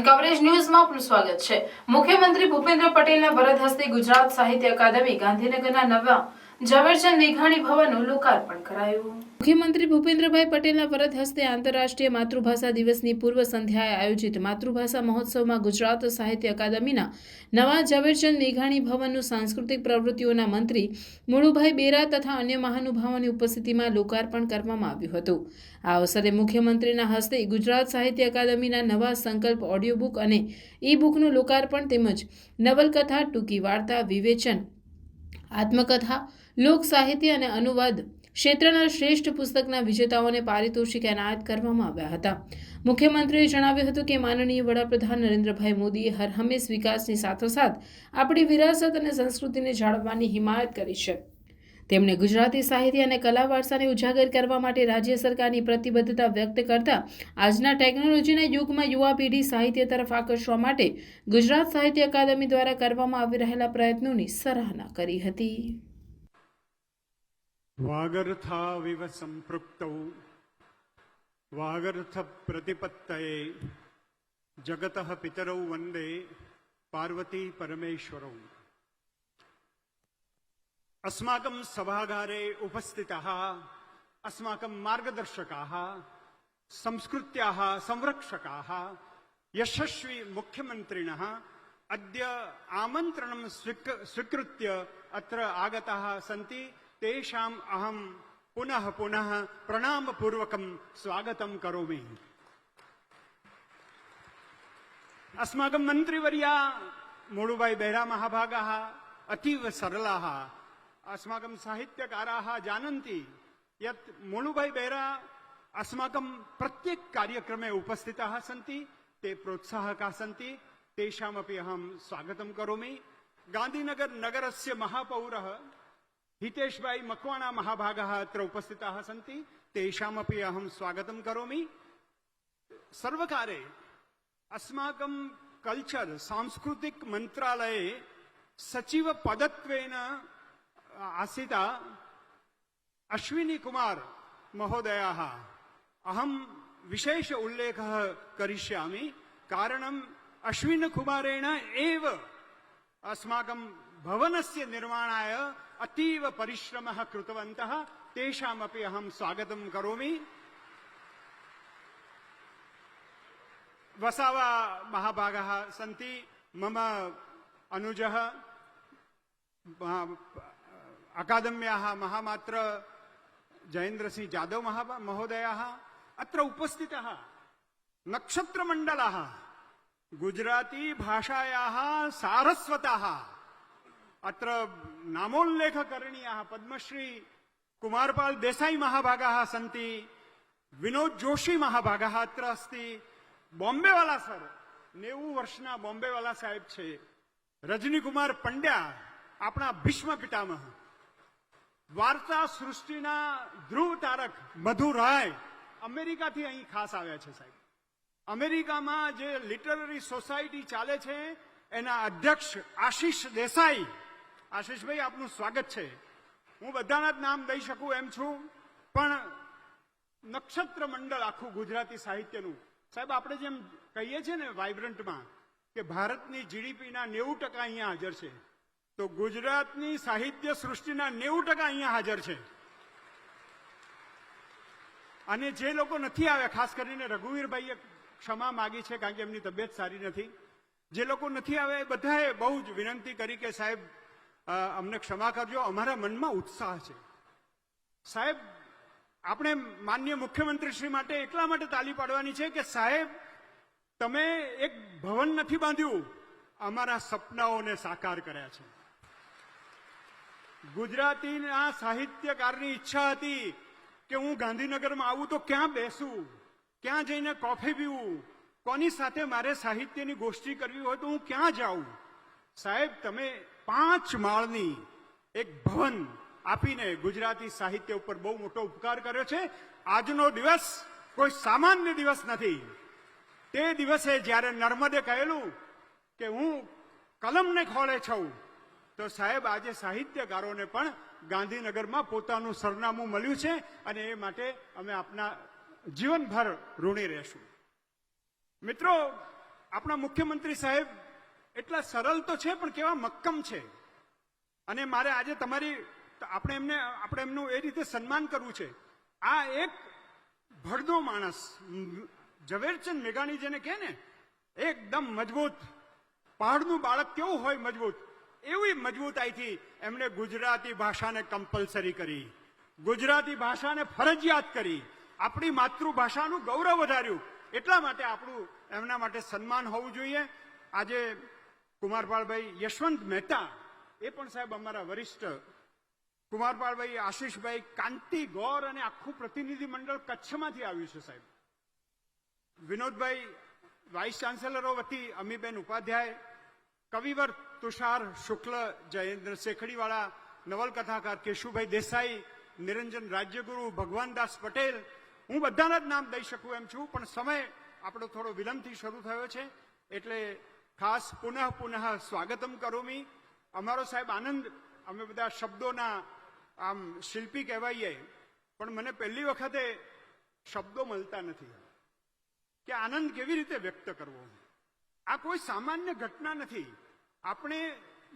N coverage ન્યૂઝમાં આપનું સ્વાગત છે। મુખ્યમંત્રી ભૂપેન્દ્ર પટેલના વરદ હસ્તે ગુજરાત સાહિત્ય અકાદમી ગાંધીનગરના નવા ઝવેરચંદ મેઘાણી ભવનનું લોકાર્પણ કરાયું। મુખ્યમંત્રી ભૂપેન્દ્રભાઈ પટેલના વરદ હસ્તે આંતરરાષ્ટ્રીય માતૃભાષા દિવસની પૂર્વ સંધ્યાએ આયોજિત માતૃભાષા મહોત્સવમાં ગુજરાત સાહિત્ય અકાદમીના નવા ઝવેરચંદ મેઘાણી ભવનનું સાંસ્કૃતિક પ્રવૃત્તિઓના મંત્રી મુળુભાઈ બેરા તથા અન્ય મહાનુભાવોની ઉપસ્થિતિમાં લોકાર્પણ કરવામાં આવ્યું હતું। આ અવસરે મુખ્યમંત્રીના હસ્તે ગુજરાત સાહિત્ય અકાદમીના નવા સંકલ્પ ઓડિયો બુક અને ઈ બુકનું લોકાર્પણ તેમજ નવલકથા, ટૂંકી વાર્તા, વિવેચન, આત્મકથા, લોક સાહિત્ય અને અનુવાદ ક્ષેત્રના શ્રેષ્ઠ પુસ્તકના વિજેતાઓને પારિતોષિક એનાયત કરવામાં આવ્યા હતા। મુખ્યમંત્રીએ જણાવ્યું હતું કે માનનીય વડાપ્રધાન નરેન્દ્રભાઈ મોદીએ હરહંમેશ વિકાસની સાથોસાથ આપણી વિરાસત અને સંસ્કૃતિને જાળવવાની હિમાયત કરી છે। તેમણે ગુજરાતી સાહિત્ય અને કલા વારસાને ઉજાગર કરવા માટે રાજ્ય સરકારની પ્રતિબદ્ધતા વ્યક્ત કરતા આજના ટેકનોલોજીના યુગમાં યુવા પેઢી સાહિત્ય તરફ આકર્ષવા માટે ગુજરાત સાહિત્ય અકાદમી દ્વારા કરવામાં આવી રહેલા પ્રયત્નોની સરાહના કરી હતી। વાગર્થાવિવ સંપૃક્તૌ વાગર્થ પ્રતિપત્તયે જગતઃ પિતરૌ વંદે પાર્વતી પરમેશ્વરૌ। अस्माकं सभागारे उपस्थिताः अस्माकं मार्गदर्शकाः संस्कृत्याः संरक्षकाः यशस्वी मुख्यमन्त्रिणः अद्य आमन्त्रणं स्वीकृत्य अत्र आगताः सन्ति। तेषाम् अहं पुनः पुनः प्रणामपूर्वकं स्वागतं करोमि। अस्माकं मन्त्रिवर्या मुळुभाई बेरा महाभागाः अतीव सरलाः। अस्माकं साहित्यकाराः जानन्ति यत् मुळुभाई बेरा अस्माकं प्रत्येक कार्यक्रमे उपस्थिताः सन्ति, ते प्रोत्साहकाः सन्ति, तेषामपि अहं स्वागतं करोमि। गांधीनगर नगरस्य महापौरः हितेशभाई मकवाणा महाभागाः अत्र उपस्थिताः सन्ति, तेषामपि अहं स्वागतं करोमि। सर्वकारे अस्माकं कल्चर सांस्कृतिक मन्त्रालये सचिव पदत्वेन आसीता अश्विनी कुमार महोदयाः अहं विशेष उल्लेखः करिष्यामि। कारणम् अश्विनी कुमारेण एव अस्माकं भवनस्य निर्माणाय अतीव परिश्रमः कृतवन्तः, तेषामपि अहं स्वागतं करोमि। वसावा महाभागाः सन्ति, मम अनुजः अकादम्याः महामात्र जयेन्द्रसिंह जादव महोदयाः अत्र उपस्थितः। नक्षत्रमण्डलः गुजराती भाषायाः सारस्वतः अत्र नामोल्लेखकरणीयाः पद्मश्री कुमारपाल देसाई महाभागाः सन्ति, विनोद जोशी महाभागाः अत्र अस्ति, बॉम्बेवाला सर 90 वर्षना बॉम्बेवाला साहेब छे, रजनी कुमार पंड्या अपना भीष्म पितामह, वार्ता सृष्टिना ध्रुव तारक मधु राय अमेरिका थी अहीं खास आव्या छे साहेब। अमेरिका में जे लिटररी सोसायटी चाले छे एना अध्यक्ष आशीष देसाई। आशीष भाई आपनु स्वागत छे। हूँ बधाना ज नाम दई शकूं एम छूं, पण नक्षत्र मंडल आखू गुजराती साहित्यनु साहेब आपणे जेम कहीए छे ने वाइब्रंट में कि भारतनी जीडीपी ना 90% अहींया हाजर छे, तो गुजरातनी साहित्य सृष्टिना 90% अहींया हाजर छे। अने जे लोको नथी आव्या, खास करीने रघुवीरभाઈએ क्षमा मागी छे कारण के एमनी तबियत सारी नथी। जे लोको नथी आव्या ए बधाए बहु ज विनंती करी के साहेब अमने क्षमा करजो, अमारा मनमा उत्साह छे। साहेब આપણે માનનીય મુખ્યમંત્રી શ્રી માટે એટલા માટે તાલી પાડવાની છે કે સાહેબ તમે એક ભવન નથી બાંધ્યું, અમારા સપનાઓને સાકાર કર્યા છે। ગુજરાતીના સાહિત્યકારની ઈચ્છા હતી કે હું ગાંધીનગરમાં આવું તો ક્યાં બેસું, ક્યાં જઈને કોફી પીવું, કોની સાથે મારે સાહિત્યની ગોષ્ઠી કરવી હોય તો હું ક્યાં જાઉં। સાહેબ તમે 5 માળની એક ભવન આપીને ગુજરાતી સાહિત્ય ઉપર બહુ મોટો ઉપકાર કર્યો છે। આજનો દિવસ કોઈ સામાન્ય દિવસ નથી। તે દિવસે જ્યારે નર્મદે કહેલું કે હું કલમને ખોળે છું, તો સાહેબ આજે સાહિત્યકારોને પણ ગાંધીનગરમાં પોતાનું સરનામું મળ્યું છે અને એ માટે અમે આપના જીવનભર ઋણી રહેશું। મિત્રો, આપણા મુખ્યમંત્રી સાહેબ એટલા સરળ તો છે પણ કેવા મક્કમ છે. અને મારે આજે આપણે એમનું એ રીતે સન્માન કરવું છે. આ એક ભડનો માણસ, ઝવેરચંદ મેઘાણી જેને કહે ને, એકદમ મજબૂત, પહાડનું બાળક કેવું હોય મજબૂત, એવી મજબૂતાઈથી એમણે ગુજરાતી ભાષાને કમ્પલસરી કરી, ગુજરાતી ભાષાને ફરજિયાત કરી, આપણી માતૃભાષાનું ગૌરવ વધાર્યું. એટલા માટે આપણું એમના માટે સન્માન હોવું જોઈએ. આજે કુમારપાળભાઈ યશવંત મહેતા, એ પણ સાહેબ અમારા વરિષ્ઠ, કુમારપાળભાઈ આશીષભાઈ કાંતિ ગોર અને આખું પ્રતિનિધિ મંડળ કચ્છમાંથી આવ્યું છે સાહેબ. વિનોદભાઈ વાઇસ ચાન્સેલરો વતી અમીબેન ઉપાધ્યાય, કવિવર તુષાર શુક્લ, જયેન્દ્ર શેખડીવાળા, નવલકથાકાર કેશુભાઈ દેસાઈ, નિરંજન રાજ્યગુરુ, ભગવાનદાસ પટેલ, હું બધાના જ નામ દઈ શકું એમ છું, પણ સમય આપણો થોડો વિલંબથી શરૂ થયો છે એટલે ખાસ પુનઃ સ્વાગતમ કરોમી. અમારો સાહેબ આનંદ, અમે બધા શબ્દોના આમ શિલ્પી કહેવાઈએ, પણ મને પહેલી વખતે શબ્દો મળતા નથી કે આનંદ કેવી રીતે વ્યક્ત કરવો. આ કોઈ સામાન્ય ઘટના નથી. આપણે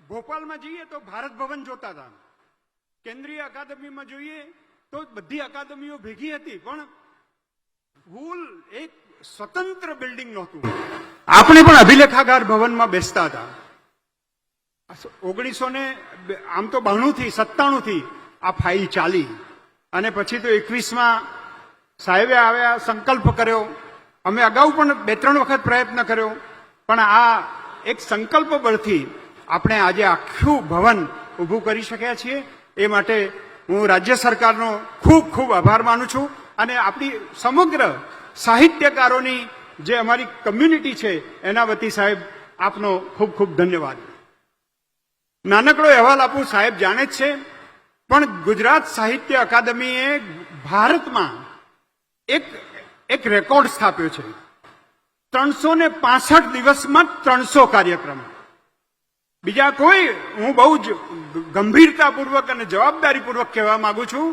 ભોપાલમાં જઈએ તો ભારત ભવન જોતા હતા, કેન્દ્રીય અકાદમીમાં જોઈએ તો બધી અકાદમીઓ ભેગી હતી, પણ ફૂલ એક સ્વતંત્ર બિલ્ડિંગ નહોતું. આપણે પણ અભિલેખાગાર ભવનમાં બેસતા હતા. 1992 થી આ ફાઇલ ચાલી અને પછી તો 21માં સાહેબે આવ્યા, સંકલ્પ કર્યો. અમે અગાઉ પણ 2-3 વખત પ્રયત્ન કર્યો, પણ આ એક સંકલ્પ બળથી આપણે આજે આખું ભવન ઊભું કરી શક્યા છીએ. એ માટે હું રાજ્ય સરકારનો ખૂબ ખૂબ આભાર માનું છું અને આપણી સમગ્ર સાહિત્યકારોની જે અમારી કમ્યુનિટી છે એના વતી સાહેબ આપનો ખૂબ ખૂબ ધન્યવાદ. નાનકડો અહેવાલ આપું, સાહેબ જાણે જ છે, પણ ગુજરાત સાહિત્ય અકાદમીએ ભારતમાં એક રેકોર્ડ સ્થાપ્યો છે. 365 દિવસમાં 300 કાર્યક્રમ. બીજા કોઈ, હું બહુ જ ગંભીરતાપૂર્વક અને જવાબદારીપૂર્વક કહેવા માંગુ છું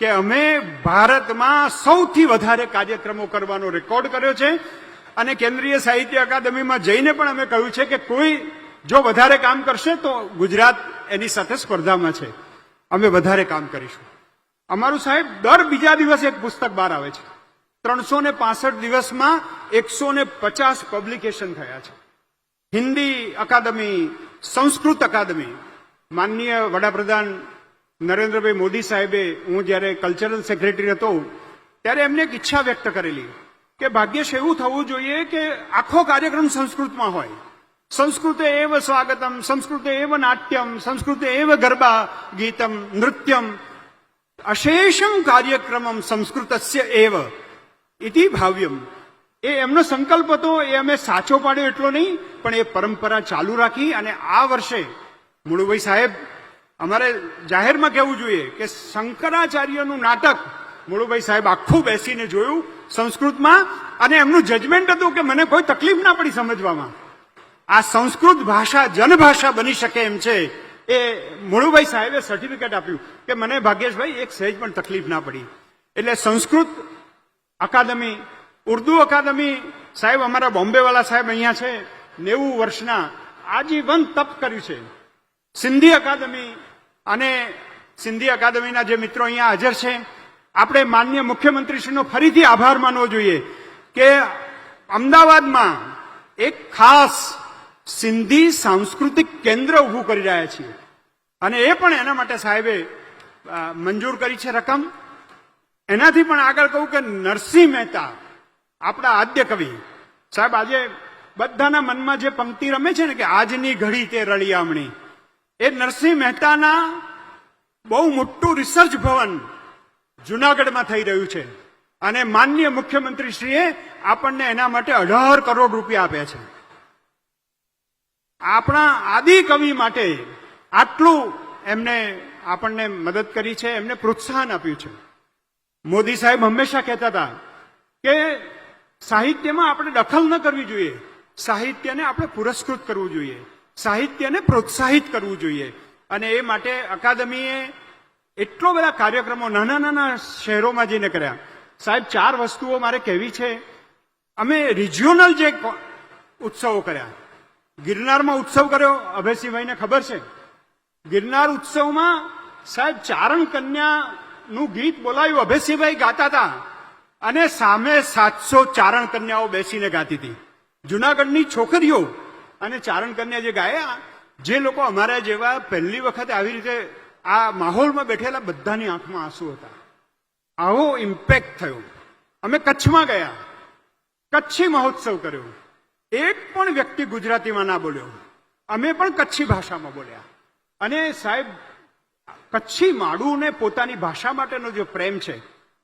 કે અમે ભારતમાં સૌથી વધારે કાર્યક્રમો કરવાનો રેકોર્ડ કર્યો છે. અને કેન્દ્રીય સાહિત્ય અકાદમીમાં જઈને પણ અમે કહ્યું છે કે કોઈ જો વધારે કામ કરશે તો ગુજરાત એની સાથે સ્પર્ધામાં છે, અમે વધારે કામ કરીશું. અમારું સાહેબ દર બીજા દિવસે એક પુસ્તક બહાર આવે છે. 365 દિવસમાં 150 પબ્લિકેશન થયા છે. હિન્દી અકાદમી, સંસ્કૃત અકાદમી, માનનીય વડાપ્રધાન નરેન્દ્રભાઈ મોદી સાહેબે, હું જ્યારે કલ્ચરલ સેક્રેટરી હતો ત્યારે એમને એક ઈચ્છા વ્યક્ત કરેલી કે ભાગ્યશ એવું થવું જોઈએ કે આખો કાર્યક્રમ સંસ્કૃતમાં હોય. સંસ્કૃતે એવ સ્વાગતમ, સંસ્કૃતે એવ નાટ્યમ, સંસ્કૃતે એવ ગરબા ગીતમ નૃત્યમ, અશેષમ કાર્યક્રમમ સંસ્કૃતસ્ય એવ ઇતિ ભાવ્યમ. એ એમનો સંકલ્પ હતો. એ અમે સાચો પાડ્યો એટલો નહીં, પણ એ પરંપરા ચાલુ રાખી. અને આ વર્ષે મુળુભાઈ સાહેબ, અમારે જાહેરમાં કહેવું જોઈએ કે શંકરાચાર્યનું નાટક મુળુભાઈ સાહેબ આખું બેસીને જોયું સંસ્કૃતમાં, અને એમનું જજમેન્ટ હતું કે મને કોઈ તકલીફ ના પડી સમજવામાં. આ સંસ્કૃત ભાષા જનભાષા બની શકે એમ છે. એ મુળુભાઈ સાહેબે સર્ટિફિકેટ આપ્યું કે મને ભાગ્યેશભાઈ એક સહેજ પણ તકલીફ ના પડી. એટલે સંસ્કૃત અકાદમી, ઉર્દુ અકાદમી, સાહેબ અમારા બોમ્બેવાળા સાહેબ અહીંયા છે, 90 વર્ષના આજીવન તપ કર્યું છે. સિંધી અકાદમી, અને સિંધી અકાદમીના જે મિત્રો અહીંયા હાજર છે, આપણે માનનીય મુખ્યમંત્રીશ્રીનો ફરીથી આભાર માનવો જોઈએ કે અમદાવાદમાં એક ખાસ સિંધી સાંસ્કૃતિક કેન્દ્ર ઊભું કરી રહ્યા છીએ. અને એ પણ એના માટે સાહેબે મંજૂર કરી છે રકમ. એનાથી પણ આગળ કહું કે નરસિંહ મહેતા, આપણા આદ્ય કવિ સાહેબ, આજે બધાના મનમાં જે પંક્તિ રમે છે ને કે આજની ઘડી તે રળિયામણી, એ નરસિંહ મહેતાના બહુ મોટું રિસર્ચ ભવન જુનાગઢમાં થઈ રહ્યું છે. અને માનનીય મુખ્યમંત્રીશ્રીએ આપણને એના માટે 18 કરોડ રૂપિયા આપ્યા છે. આપણા આદિ કવિ માટે આટલું એમને આપણને મદદ કરી છે, એમને પ્રોત્સાહન આપ્યું છે. મોદી સાહેબ હંમેશા કહેતા હતા કે સાહિત્યમાં આપણે દખલ ન કરવી જોઈએ, સાહિત્યને આપણે પુરસ્કૃત કરવું જોઈએ, સાહિત્યને પ્રોત્સાહિત કરવું જોઈએ. અને એ માટે અકાદમીએ એટલો બધા કાર્યક્રમો નાના નાના શહેરોમાં જઈને કર્યા. સાહેબ 4 વસ્તુઓ મારે કહેવી છે. અમે રિજિયોનલ જે ઉત્સવો કર્યા. ગિરનારમાં ઉત્સવ કર્યો, અભયસિંહભાઈને ખબર છે. ગિરનાર ઉત્સવમાં સાહેબ ચારણ કન્યાનું ગીત બોલાયું, અભયસિંહભાઈ ગાતા હતા અને સામે 700 ચારણ કન્યાઓ બેસીને ગાતી હતી. જુનાગઢની છોકરીઓ અને ચારણ કન્યા જે ગાયા, જે લોકો અમારા જેવા પહેલી વખત આવી રીતે આ માહોલમાં બેઠેલા બધાની આંખમાં આંસુ હતા. આવો ઇમ્પેક્ટ થયો. અમે કચ્છમાં ગયા, કચ્છી મહોત્સવ કર્યો. એક પણ વ્યક્તિ ગુજરાતીમાં ના બોલ્યો, અમે પણ કચ્છી ભાષામાં બોલ્યા. અને સાહેબ કચ્છી માડુને પોતાની ભાષા માટેનો જે પ્રેમ છે,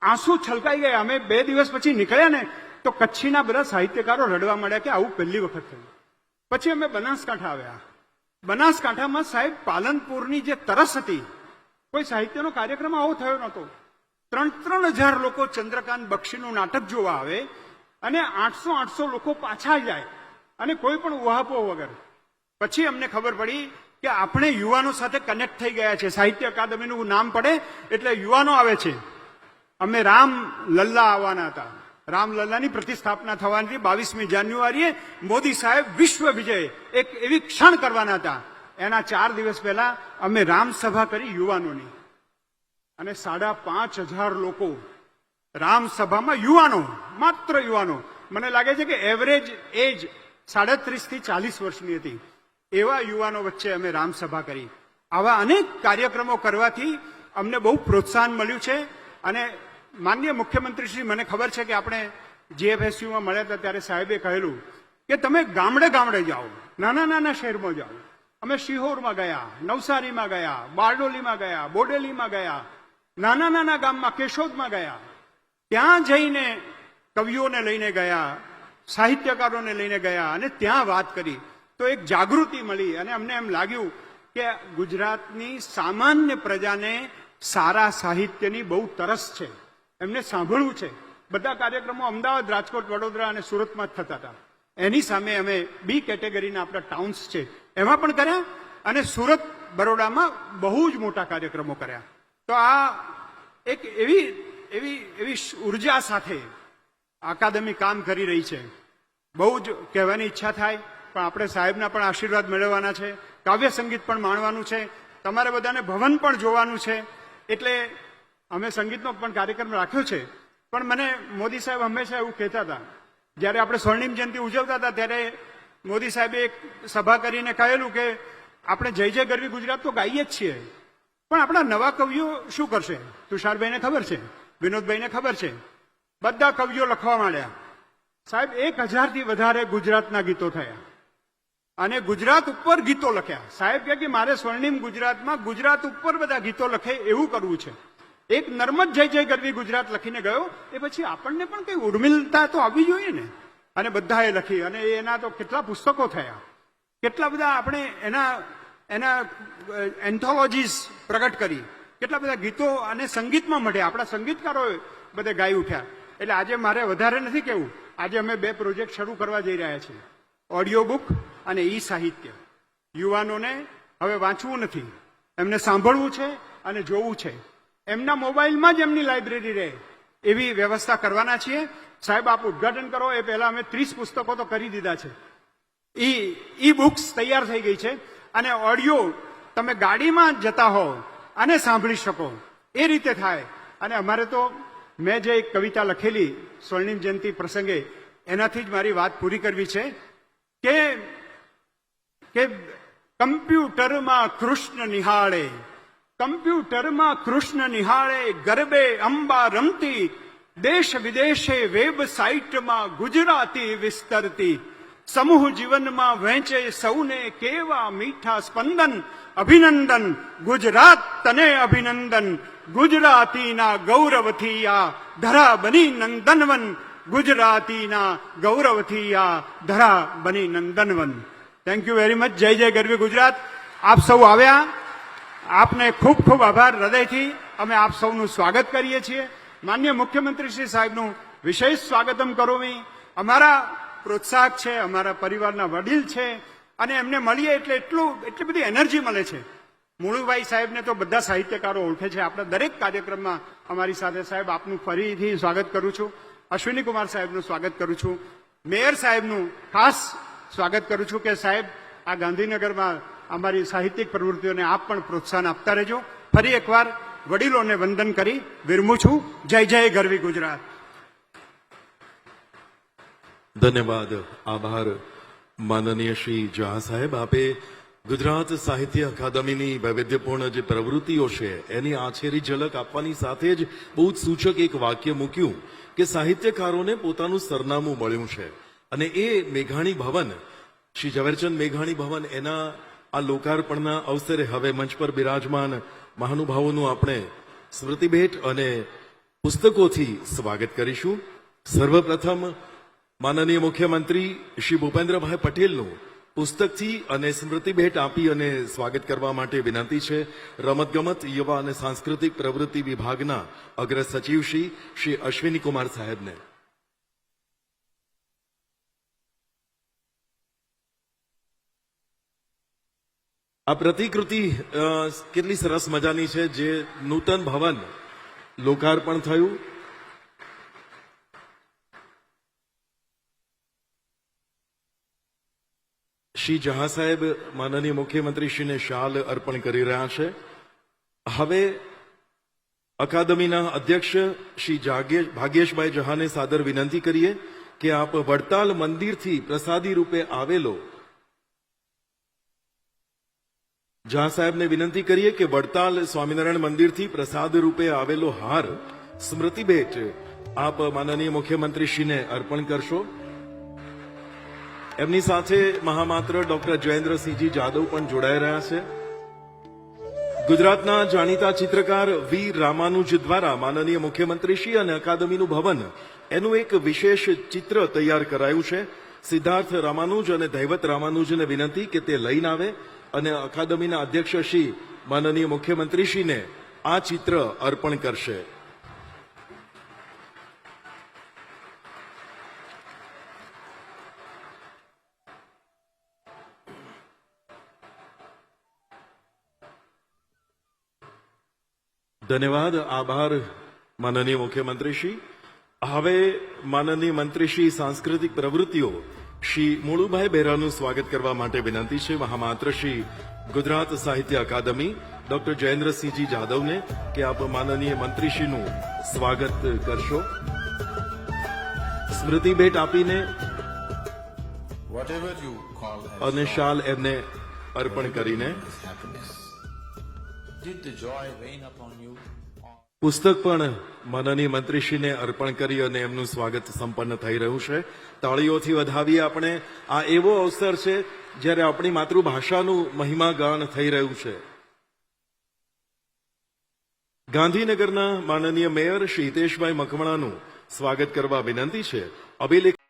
આંસુ છલકાઈ ગયા. અમે 2 દિવસ પછી નીકળ્યા ને તો કચ્છીના બધા સાહિત્યકારો રડવા માંડ્યા કે આવું પહેલી વખત થયું. પછી અમે બનાસકાંઠા આવ્યા. બનાસકાંઠામાં સાહેબ પાલનપુરની જે તરસ હતી, કોઈ સાહિત્યનો કાર્યક્રમ આવો થયો નહોતો. 3,000 લોકો ચંદ્રકાંત બક્ષીનું નાટક જોવા આવે અને 800 લોકો પાછા જાય અને કોઈ પણ ઉહાપો વગર. પછી અમને ખબર પડી કે આપણે યુવાનો સાથે કનેક્ટ થઈ ગયા છે. સાહિત્ય અકાદમીનું નામ પડે એટલે યુવાનો આવે છે. અમે રામ લલ્લા આવવાના હતા. રામલલ્લાની પ્રતિસ્થાપના થવાની 22મી જાન્યુઆરીએ મોદી સાહેબ વિશ્વ વિજય એક એવી ક્ષણ કરવાના હતા. એના 4 દિવસ પહેલા અમે રામસભા કરી યુવાનોની અને 5,500 લોકો રામસભામાં, યુવાનો, માત્ર યુવાનો. મને લાગે છે કે એવરેજ એજ 35 થી 40 વર્ષની હતી. એવા યુવાનો વચ્ચે અમે રામસભા કરી. આવા અનેક કાર્યક્રમો કરવાથી અમને બહુ પ્રોત્સાહન મળ્યું છે. અને માનનીય મુખ્યમંત્રી શ્રી, મને ખબર છે કે આપણે જીએફએસયુમાં મળ્યા હતા ત્યારે સાહેબે કહેલું કે તમે ગામડે ગામડે જાઓ, નાના નાના શહેરમાં જાઓ. અમે શિહોરમાં ગયા, નવસારીમાં ગયા, બારડોલીમાં ગયા, બોડેલીમાં ગયા, નાના નાના ગામમાં કેશોદમાં ગયા. ત્યાં જઈને કવિઓને લઈને ગયા, સાહિત્યકારોને લઈને ગયા અને ત્યાં વાત કરી તો એક જાગૃતિ મળી. અને અમને એમ લાગ્યું કે ગુજરાતની સામાન્ય પ્રજાને સારા સાહિત્યની બહુ તરસ છે, એમને સાંભળવું છે. બધા કાર્યક્રમો અમદાવાદ, રાજકોટ, વડોદરા અને સુરતમાં જ થતા હતા. એની સામે અમે બી કેટેગરીના આપણા ટાઉન્સ છે એમાં પણ કર્યા અને સુરત, બરોડામાં બહુ જ મોટા કાર્યક્રમો કર્યા. તો આ એક એવી ઉર્જા સાથે અકાદમી કામ કરી રહી છે. બહુ જ કહેવાની ઈચ્છા થાય, પણ આપણે સાહેબના પણ આશીર્વાદ મેળવવાના છે. કાવ્ય સંગીત પણ માણવાનું છે. તમારે બધાને ભવન પણ જોવાનું છે. એટલે અમે સંગીતનો પણ કાર્યક્રમ રાખ્યો છે. પણ મને મોદી સાહેબ હંમેશા એવું કહેતા હતા, જ્યારે આપણે સ્વર્ણિમ જયંતિ ઉજવતા હતા ત્યારે મોદી સાહેબે એક સભા કરીને કહેલું કે આપણે જય જય ગરવી ગુજરાત તો ગાઈએ જ છીએ, પણ આપણા નવા કવિઓ શું કરશે? તુષારભાઈને ખબર છે, વિનોદભાઈને ખબર છે, બધા કવિઓ લખવા માંડ્યા. સાહેબ 1,000થી વધારે ગુજરાતના ગીતો થયા અને ગુજરાત ઉપર ગીતો લખ્યા. સાહેબ કહે કે મારે સ્વર્ણિમ ગુજરાતમાં ગુજરાત ઉપર બધા ગીતો લખે એવું કરવું છે. એક નર્મદ જય જય ગરવી ગુજરાત લખીને ગયો, એ પછી આપણને પણ કઈ ઉર્મિલતા તો આવવી જોઈએ ને. અને બધાએ લખી અને એના તો કેટલા પુસ્તકો થયા, કેટલા બધા આપણે એના એન્થોલોજીસ પ્રગટ કરી, કેટલા બધા ગીતો અને સંગીતમાં મળ્યા. આપણા સંગીતકારોએ બધે ગાઈ ઉઠ્યા. એટલે આજે મારે વધારે નથી કહેવું. આજે અમે 2 પ્રોજેક્ટ શરૂ કરવા જઈ રહ્યા છીએ, ઓડિયો બુક અને ઈ સાહિત્ય. યુવાનોને હવે વાંચવું નથી, એમને સાંભળવું છે અને જોવું છે. એમના મોબાઈલમાં જ એમની લાઇબ્રેરી રહે એવી વ્યવસ્થા કરવાના છીએ. સાહેબ આપ ઉદઘાટન કરો એ પહેલા અમે 30 પુસ્તકો તો કરી દીધા છે. ઈ બુક્સ તૈયાર થઈ ગઈ છે અને ઓડિયો તમે ગાડીમાં જતા હો અને સાંભળી શકો એ રીતે થાય. અને અમારે તો મેં જે એક કવિતા લખેલી સ્વર્ણિમ જયંતિ પ્રસંગે, એનાથી જ મારી વાત પૂરી કરવી છે કે કમ્પ્યુટરમાં કૃષ્ણ નિહાળે, કમ્પ્યુટરમાં કૃષ્ણ નિહાળે, ગરબે અંબા રમતી, દેશ વિદેશે વેબસાઇટમાં ગુજરાતી વિસ્તરતી, સમૂહ જીવનમાં વહેંચે સૌને કેવા મીઠા સ્પંદન, અભિનંદન ગુજરાત તને અભિનંદન, ગુજરાતીના ગૌરવથી આ ધરા બની નંદનવન, ગુજરાતીના ગૌરવથી આ ધરા બની નંદનવન. Thank you very much. જય જય ગરવી ગુજરાત. આપ સૌ આવ્યા, આપને ખૂબ ખૂબ આભાર. હૃદયથી અમે આપ સૌનું સ્વાગત કરીએ છીએ. માનનીય મુખ્યમંત્રી શ્રી સાહેબનું વિશેષ સ્વાગતમ કરોમી. અમારા પ્રોત્સાહક છે, અમારા પરિવારના વડીલ છે અને એમને મળીએ એટલે એટલી બધી એનર્જી મળે છે. મુળુભાઈ સાહેબને તો બધા સાહિત્યકારો ઓળખે છે. આપણા દરેક કાર્યક્રમમાં અમારી સાથે. સાહેબ આપનું ફરીથી સ્વાગત કરું છું. અશ્વિની કુમાર સાહેબનું સ્વાગત કરું છું. મેયર સાહેબનું ખાસ સ્વાગત કરું છું કે સાહેબ આ ગાંધીનગરમાં અમારી સાહિત્યિક પ્રવૃત્તિઓને આપ પણ પ્રોત્સાહન આપતા રહેજો. ફરી એકવાર વડીલોને વંદન કરી વિરમું છું. જય જય ગરવી ગુજરાત. ધન્યવાદ, આભાર માનનીય શ્રી ઝા સાહેબ. આપે ગુજરાત સાહિત્ય અકાદમીની વૈવિધ્યપૂર્ણ જે પ્રવૃત્તિઓ છે એની આછેરી ઝલક આપવાની સાથે જ બહુ જ સૂચક એક વાક્ય મૂક્યું કે સાહિત્યકારોને પોતાનું સરનામું મળ્યું છે અને એ મેઘાણી ભવન, શ્રી ઝવેરચંદ મેઘાણી ભવન, એના આ લોકાર્પણના અવસરે હવે મંચ પર બિરાજમાન મહાનુભાવોનું આપણે સ્મૃતિભેટ અને પુસ્તકોથી સ્વાગત કરીશું. સર્વપ્રથમ માનનીય મુખ્યમંત્રી શ્રી ભૂપેન્દ્રભાઈ પટેલનું પુસ્તકથી અને સ્મૃતિભેટ આપી અને સ્વાગત કરવા માટે વિનંતી છે રમતગમત, યુવા અને સાંસ્કૃતિક પ્રવૃત્તિ વિભાગના અગ્ર સચિવ શ્રી અશ્વિની કુમાર સાહેબને. આ પ્રતિકૃતિ કેટલી સરસ મજાની છે, જે નૂતન ભવન લોકાર્પણ થયું. શ્રી ઝા સાહેબ માનનીય મુખ્યમંત્રીશ્રીને શાલ અર્પણ કરી રહ્યા છે. હવે અકાદમીના અધ્યક્ષ શ્રી ભાગ્યેશભાઈ ઝાને સાદર વિનંતી કરીએ કે આપ વડતાલ મંદિરથી પ્રસાદી રૂપે આવેલો, ઝા સાહેબને વિનંતી કરીએ કે વડતાલ સ્વામિનારાયણ મંદિરથી પ્રસાદ રૂપે આવેલો હાર સ્મૃતિભેટ આપ માનનીય મુખ્યમંત્રીશ્રીને અર્પણ કરશો. એમની સાથે મહામાત્ર ડોક્ટર જયેન્દ્રસિંહજી જાદવ પણ જોડાઈ રહ્યા છે. ગુજરાતના જાણીતા ચિત્રકાર વી રામાનુજ દ્વારા માનનીય મુખ્યમંત્રીશ્રી અને અકાદમીનું ભવન એનું એક વિશેષ ચિત્ર તૈયાર કરાયું છે. સિદ્ધાર્થ રામાનુજ અને દૈવત રામાનુજને વિનંતી કે તે લઈને આવે અને અકાદમીના અધ્યક્ષ શ્રી માનનીય મુખ્યમંત્રીશ્રીને આ ચિત્ર અર્પણ કરશે. ધન્યવાદ, આભાર માનનીય મુખ્યમંત્રીશ્રી. હવે માનનીય મંત્રીશ્રી સાંસ્કૃતિક પ્રવૃત્તિઓ શ્રી મુળુભાઈ બેરાનું સ્વાગત કરવા માટે વિનંતી છે. મહામાત્ર શ્રી ગુજરાત સાહિત્ય અકાદમી ડોક્ટર જયેન્દ્રસિંહજી જાદવને કે આપ માનનીય મંત્રીશ્રીનું સ્વાગત કરશો. સ્મૃતિભેટ આપીને અને શાલ એમને અર્પણ કરીને પુસ્તક પણ માનનીય મંત્રીશ્રીને અર્પણ કરી અને એમનું સ્વાગત સંપન્ન થઈ રહ્યું છે. તાળીઓથી વધાવીએ આપણે. આ એવો અવસર છે જ્યારે આપણી માતૃભાષાનું મહિમાગાન થઈ રહ્યું છે. ગાંધીનગરના માનનીય મેયર શ્રી હિતેશભાઈ મકવાણાનું સ્વાગત કરવા વિનંતી છે. અભિલેખ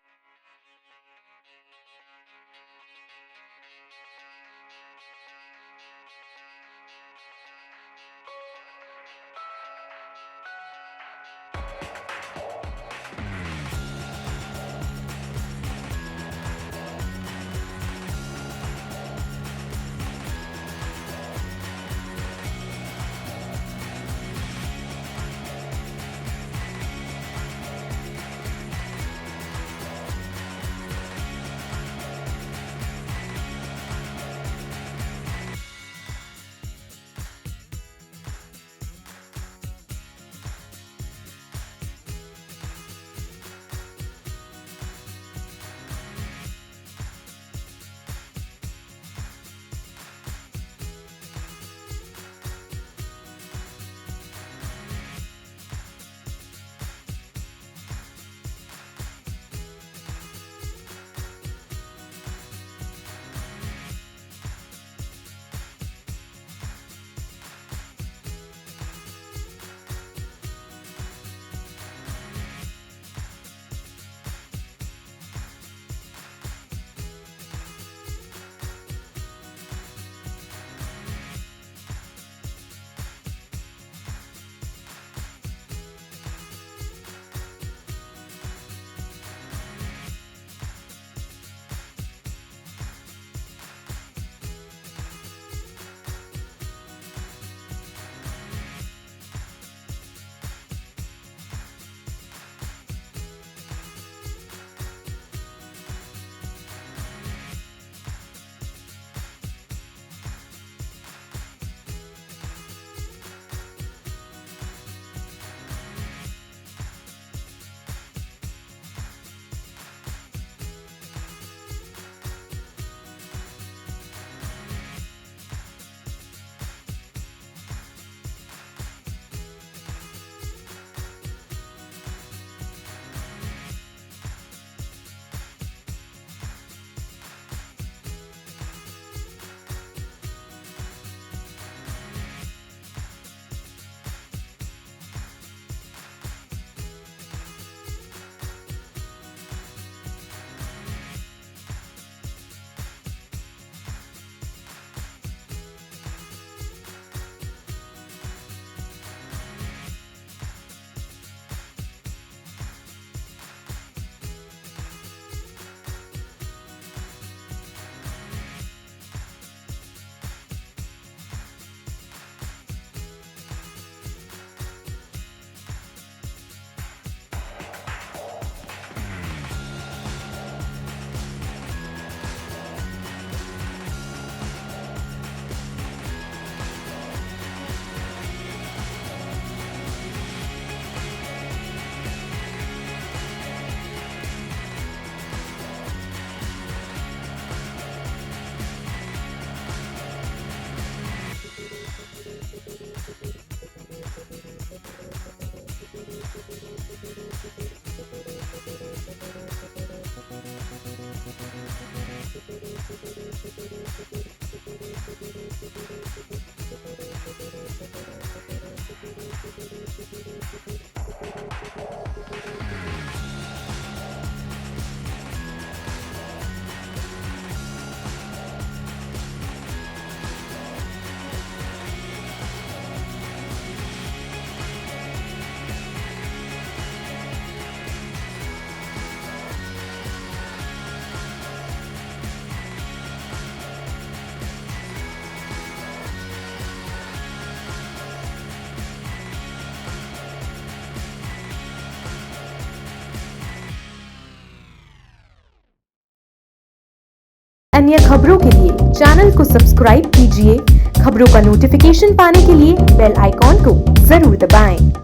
अन्य खबरों के लिए चैनल को सब्सक्राइब कीजिए। खबरों का नोटिफिकेशन पाने के लिए बेल आइकॉन को जरूर दबाएं।